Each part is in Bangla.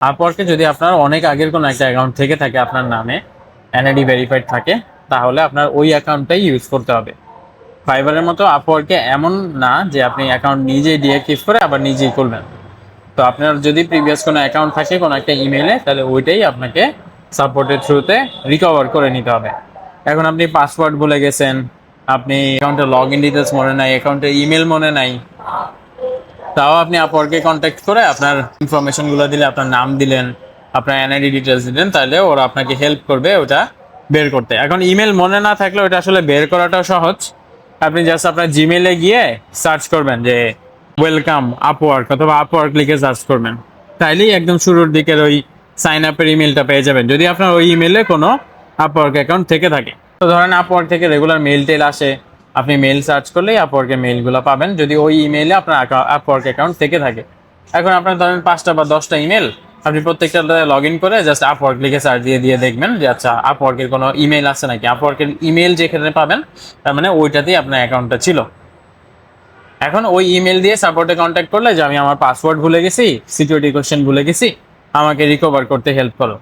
আপওয়ার্কে যদি আপনার অনেক আগের কোনো একটা অ্যাকাউন্ট থেকে থাকে আপনার নামে, এনআইডি ভেরিফাইড থাকে, তাহলে আপনার ওই অ্যাকাউন্টটাই ইউজ করতে হবে। ফাইবারের মতো আপওয়ার্কে এমন না যে আপনি অ্যাকাউন্ট নিজেই ডিঅ্যাক্টিভ করে আবার নিজেই করবেন। তো আপনার যদি প্রিভিয়াস কোনো অ্যাকাউন্ট থাকে কোনো একটা ইমেলে, তাহলে ওইটাই আপনাকে সাপোর্টের থ্রুতে রিকভার করে নিতে হবে। এখন আপনি পাসওয়ার্ড ভুলে গেছেন, আপনি অ্যাকাউন্টের লগ ইন ডিটেলস মনে নাই, অ্যাকাউন্টের ইমেল মনে নাই, তাও আপনি আপওয়ার্কে কন্ট্যাক্ট করে আপনার ইনফরমেশনগুলো দিলে, আপনার নাম দিলেন, আপনার এনআইডি ডিটেলস দিলেন, তাহলে ওরা আপনাকে হেল্প করবে ওটা বের করতে। এখন ইমেল মনে না থাকলে ওটা আসলে বের করাটাও সহজ। আপনি জাস্ট আপনার জিমেলে গিয়ে সার্চ করবেন যে ওয়েলকাম আপওয়ার্ক, অথবা আপওয়ার্ক লিখে সার্চ করবেন, তাইলেই একদম শুরুর দিকের ওই সাইন আপের ইমেলটা পেয়ে যাবেন, যদি আপনার ওই ইমেলে কোনো আপওয়ার্ক অ্যাকাউন্ট থেকে থাকে। তো ধরেন আপওয়ার্ক থেকে রেগুলার মেল টেল আসে, আপনি মেল সার্চ করলেই আপওয়ার্কের মেলগুলো পাবেন, যদি ওই ইমেইলে আপনার আপওয়ার্ক অ্যাকাউন্ট থেকে থাকে। এখন আপনার ধরেন 5টা বা 10টা ইমেল, আপনি প্রত্যেকটা লগ ইন করে জাস্ট আপওয়ার্ক লিখে সার্চ দিয়ে দিয়ে দেখবেন যে আচ্ছা আপওয়ার্কের কোনো ইমেল আছে নাকি। আপওয়ার্কের ইমেল যেখানে পাবেন, তার মানে ওইটাতেই আপনার অ্যাকাউন্টটা ছিল। এখন ওই ইমেল দিয়ে সাপোর্টে কন্ট্যাক্ট করলে যে আমি আমার পাসওয়ার্ড ভুলে গেছি, সিকিউরিটি কোশ্চেন ভুলে গেছি, আমাকে রিকভার করতে হেল্প করো,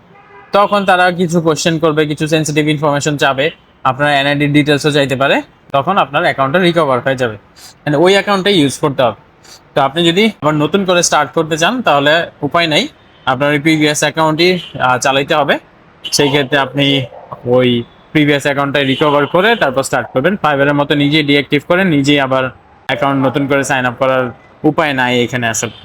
তখন তারা কিছু কোশ্চেন করবে, কিছু সেন্সিটিভ ইনফরমেশন চাবে, আপনার এনআইডি ডিটেলসও চাইতে পারে, তখন আপনার অ্যাকাউন্টটা রিকভার হয়ে যাবে, মানে ওই অ্যাকাউন্টটাই ইউজ করতে হবে। তো আপনি যদি আবার নতুন করে স্টার্ট করতে চান, তাহলে উপায় নাই, আপনার ওই প্রিভিয়াস অ্যাকাউন্টই চালাইতে হবে। সেই ক্ষেত্রে আপনি ওই প্রিভিয়াস অ্যাকাউন্টটা রিকভার করে তারপর স্টার্ট করবেন। ফাইবারের মতো নিজেই ডিঅ্যাক্টিভ করে নিজেই আবার অ্যাকাউন্ট নতুন করে সাইন আপ করার উপায় নাই এখানে আসলে।